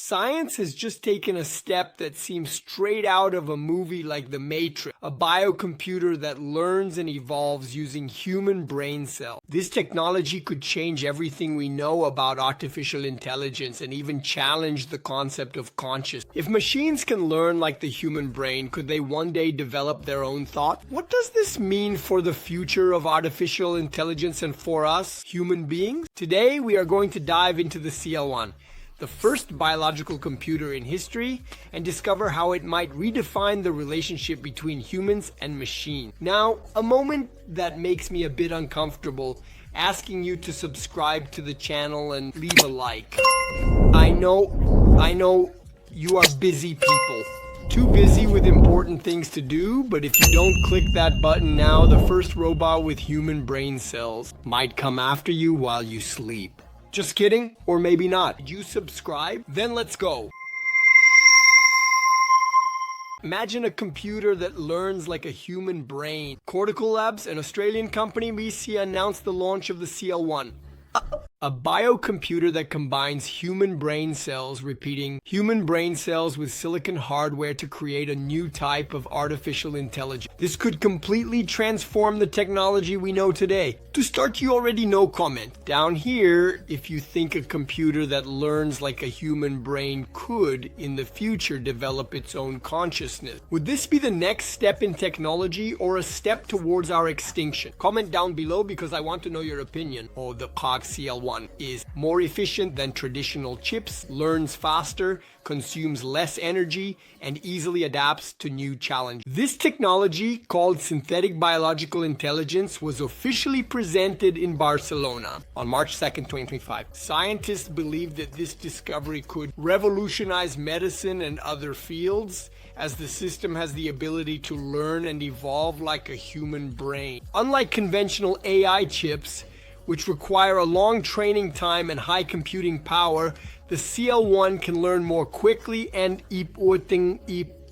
Science has just taken a step that seems straight out of a movie like The Matrix, a biocomputer that learns and evolves using human brain cells. This technology could change everything we know about artificial intelligence and even challenge the concept of consciousness. If machines can learn like the human brain, could they one day develop their own thought? What does this mean for the future of artificial intelligence and for us, human beings? Today, we are going to dive into the CL1, the first biological computer in history, and discover how it might redefine the relationship between humans and machines. Now, a moment that makes me a bit uncomfortable, asking you to subscribe to the channel and leave a like. I know you are busy people. Too busy with important things to do, but if you don't click that button now, the first robot with human brain cells might come after you while you sleep. Just kidding, or maybe not. Did you subscribe? Then let's go. Imagine a computer that learns like a human brain. Cortical Labs, an Australian company, we see announced the launch of the CL1. A biocomputer that combines human brain cells, repeating, human brain cells with silicon hardware to create a new type of artificial intelligence. This could completely transform the technology we know today. To start, you already know, comment down here if you think a computer that learns like a human brain could, in the future, develop its own consciousness. Would this be the next step in technology or a step towards our extinction? Comment down below because I want to know your opinion. Oh, the COG CL1 is more efficient than traditional chips, learns faster, consumes less energy, and easily adapts to new challenges. This technology, called synthetic biological intelligence, was officially presented in Barcelona on March 2nd, 2025. Scientists believe that this discovery could revolutionize medicine and other fields, as the system has the ability to learn and evolve like a human brain. Unlike conventional AI chips, which require a long training time and high computing power, the CL1 can learn more quickly and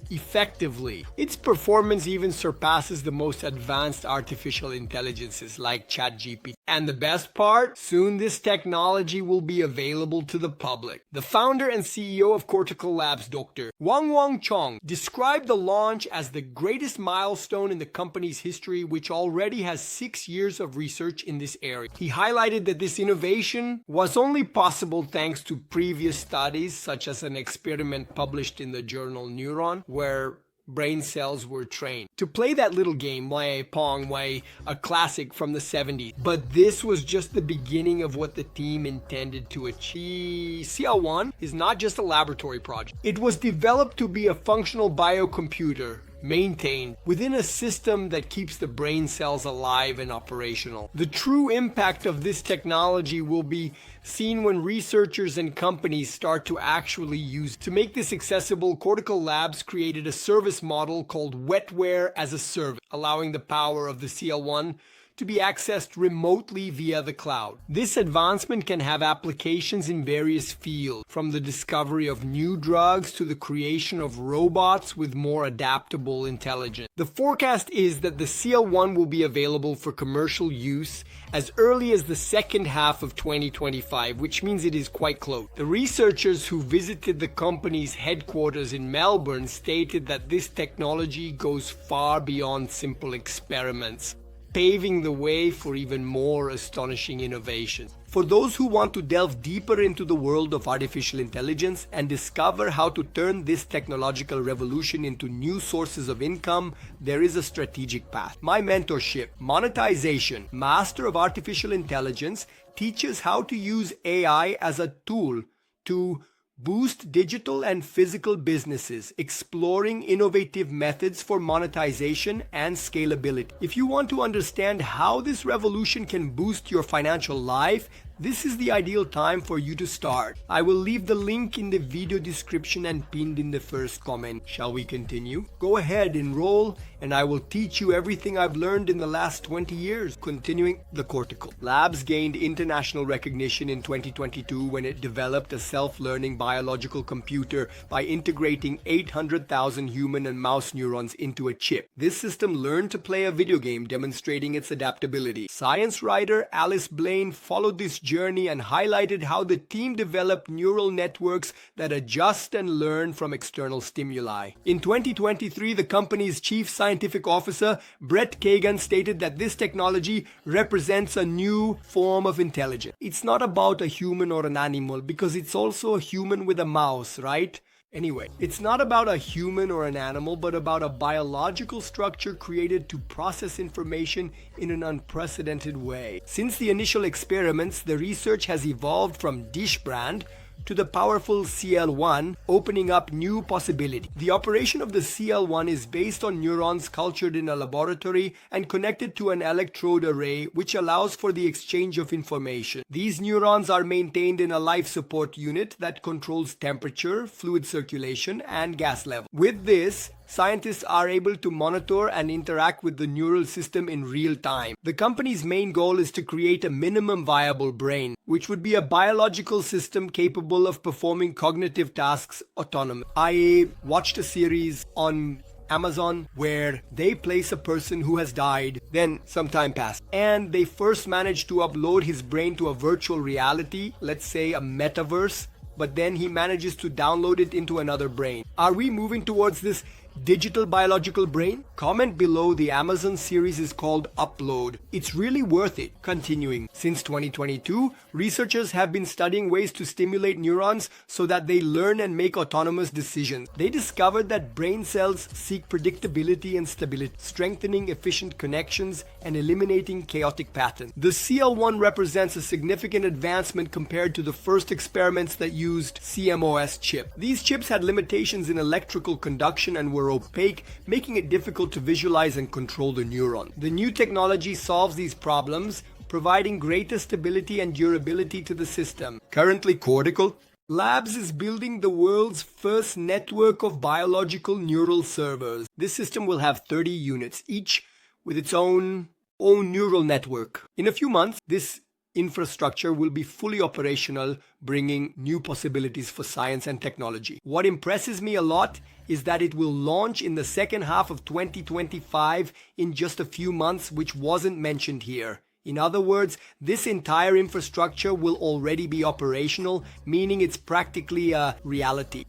effectively. Its performance even surpasses the most advanced artificial intelligences like ChatGPT. And the best part? Soon this technology will be available to the public. The founder and CEO of Cortical Labs, Dr. Wang Chong, described the launch as the greatest milestone in the company's history, which already has 6 years of research in this area. He highlighted that this innovation was only possible thanks to previous studies, such as an experiment published in the journal Neuron, where brain cells were trained to play that little game, Pong, a classic from the 70s. But this was just the beginning of what the team intended to achieve. CL1 is not just a laboratory project. It was developed to be a functional biocomputer maintained within a system that keeps the brain cells alive and operational. The true impact of this technology will be seen when researchers and companies start to actually use it. To make this accessible, Cortical Labs created a service model called Wetware as a Service, allowing the power of the CL1 to be accessed remotely via the cloud. This advancement can have applications in various fields, from the discovery of new drugs to the creation of robots with more adaptable intelligence. The forecast is that the CL1 will be available for commercial use as early as the second half of 2025, which means it is quite close. The researchers who visited the company's headquarters in Melbourne stated that this technology goes far beyond simple experiments, paving the way for even more astonishing innovations. For those who want to delve deeper into the world of artificial intelligence and discover how to turn this technological revolution into new sources of income, there is a strategic path. My mentorship, Monetization, Master of Artificial Intelligence, teaches how to use AI as a tool to boost digital and physical businesses, exploring innovative methods for monetization and scalability. If you want to understand how this revolution can boost your financial life, this is the ideal time for you to start. I will leave the link in the video description and pinned in the first comment. Shall we continue? Go ahead, enroll, and I will teach you everything I've learned in the last 20 years. Continuing, the Cortical Labs gained international recognition in 2022 when it developed a self-learning biological computer by integrating 800,000 human and mouse neurons into a chip. This system learned to play a video game, demonstrating its adaptability. Science writer Alice Blaine followed this journey and highlighted how the team developed neural networks that adjust and learn from external stimuli. In 2023, the company's chief scientific officer, Brett Kagan, stated that this technology represents a new form of intelligence. It's not about a human or an animal, because it's also a human with a mouse, right? Anyway, it's not about a human or an animal, but about a biological structure created to process information in an unprecedented way. Since the initial experiments, the research has evolved from dish brand to the powerful CL1, opening up new possibilities. The operation of the CL1 is based on neurons cultured in a laboratory and connected to an electrode array, which allows for the exchange of information. These neurons are maintained in a life support unit that controls temperature, fluid circulation, and gas level. With this, scientists are able to monitor and interact with the neural system in real time. The company's main goal is to create a minimum viable brain, which would be a biological system capable of performing cognitive tasks autonomously. I watched a series on Amazon where they place a person who has died, then some time passed, and they first managed to upload his brain to a virtual reality, let's say a metaverse, but then he manages to download it into another brain. Are we moving towards this digital biological brain? Comment below. The Amazon series is called Upload. It's really worth it. Continuing. Since 2022, researchers have been studying ways to stimulate neurons so that they learn and make autonomous decisions. They discovered that brain cells seek predictability and stability, strengthening efficient connections and eliminating chaotic patterns. The CL1 represents a significant advancement compared to the first experiments that used CMOS chip. These chips had limitations in electrical conduction and were opaque, making it difficult to visualize and control the neuron. The new technology solves these problems, providing greater stability and durability to the system. Currently, Cortical Labs is building the world's first network of biological neural servers. This system will have 30 units, each with its own neural network. In a few months, this infrastructure will be fully operational, bringing new possibilities for science and technology. What impresses me a lot is that it will launch in the second half of 2025 in just a few months, which wasn't mentioned here. In other words, this entire infrastructure will already be operational, meaning it's practically a reality.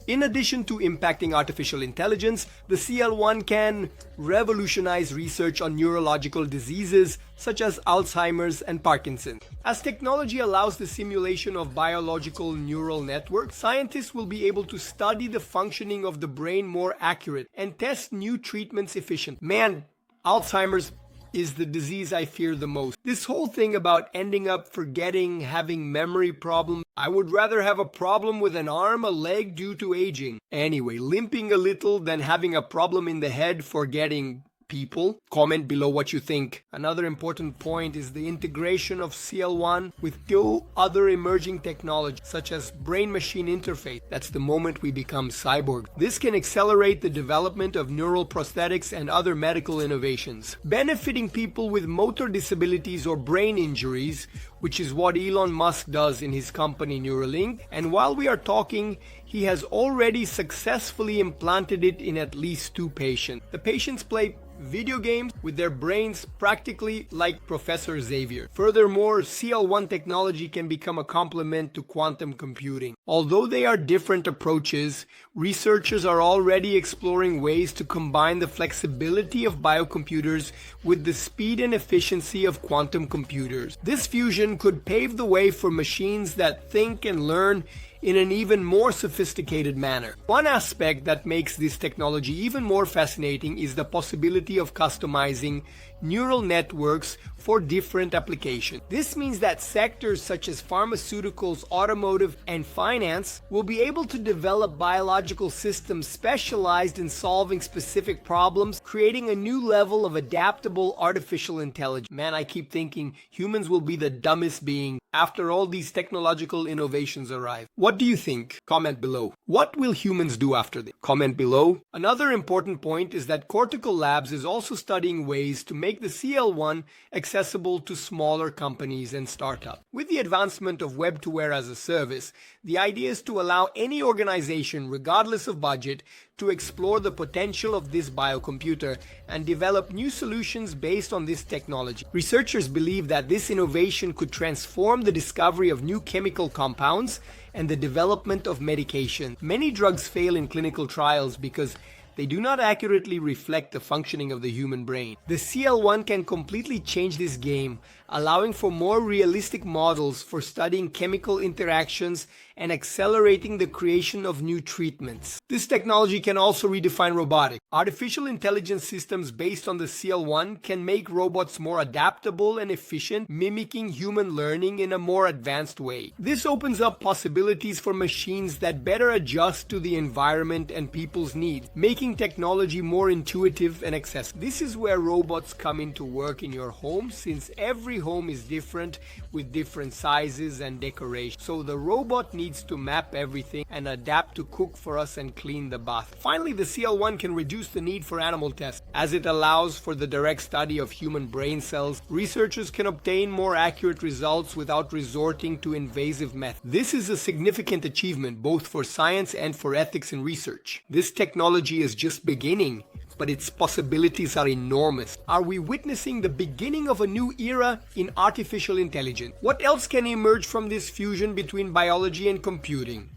In addition to impacting artificial intelligence, the CL1 can revolutionize research on neurological diseases such as Alzheimer's and Parkinson's. As technology allows the simulation of biological neural networks, scientists will be able to study the functioning of the brain more accurately and test new treatments efficiently. Man, Alzheimer's is the disease I fear the most. This whole thing about ending up forgetting, having memory problems, I would rather have a problem with an arm, a leg due to aging. Anyway, limping a little than having a problem in the head forgetting people. Comment below what you think. Another important point is the integration of CL1 with two other emerging technologies such as brain-machine interface. That's the moment we become cyborg. This can accelerate the development of neural prosthetics and other medical innovations, benefiting people with motor disabilities or brain injuries, which is what Elon Musk does in his company Neuralink. And while we are talking, he has already successfully implanted it in at least 2 patients. The patients play video games with their brains practically like Professor Xavier. Furthermore, CL1 technology can become a complement to quantum computing. Although they are different approaches, researchers are already exploring ways to combine the flexibility of biocomputers with the speed and efficiency of quantum computers. This fusion could pave the way for machines that think and learn in an even more sophisticated manner. One aspect that makes this technology even more fascinating is the possibility of customizing neural networks for different applications. This means that sectors such as pharmaceuticals, automotive, and finance will be able to develop biological systems specialized in solving specific problems, creating a new level of adaptable artificial intelligence. Man, I keep thinking humans will be the dumbest being after all these technological innovations arrive. What What do you think? Comment below. What will humans do after this? Comment below. Another important point is that Cortical Labs is also studying ways to make the CL1 accessible to smaller companies and startups. With the advancement of web-to-ware as a service, the idea is to allow any organization, regardless of budget, to explore the potential of this biocomputer and develop new solutions based on this technology. Researchers believe that this innovation could transform the discovery of new chemical compounds and the development of medication. Many drugs fail in clinical trials because they do not accurately reflect the functioning of the human brain. The CL1 can completely change this game, allowing for more realistic models for studying chemical interactions and accelerating the creation of new treatments. This technology can also redefine robotics. Artificial intelligence systems based on the CL1 can make robots more adaptable and efficient, mimicking human learning in a more advanced way. This opens up possibilities for machines that better adjust to the environment and people's needs, making technology more intuitive and accessible. This is where robots come into work in your home, since every home is different with different sizes and decorations. So the robot needs to map everything and adapt to cook for us and clean the bath. Finally, the CL1 can reduce the need for animal tests. As it allows for the direct study of human brain cells, researchers can obtain more accurate results without resorting to invasive methods. This is a significant achievement both for science and for ethics in research. This technology is just beginning, but its possibilities are enormous. Are we witnessing the beginning of a new era in artificial intelligence? What else can emerge from this fusion between biology and computing?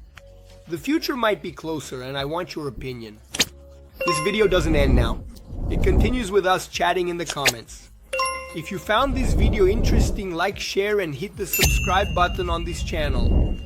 The future might be closer, and I want your opinion. This video doesn't end now. It continues with us chatting in the comments. If you found this video interesting, like, share, and hit the subscribe button on this channel.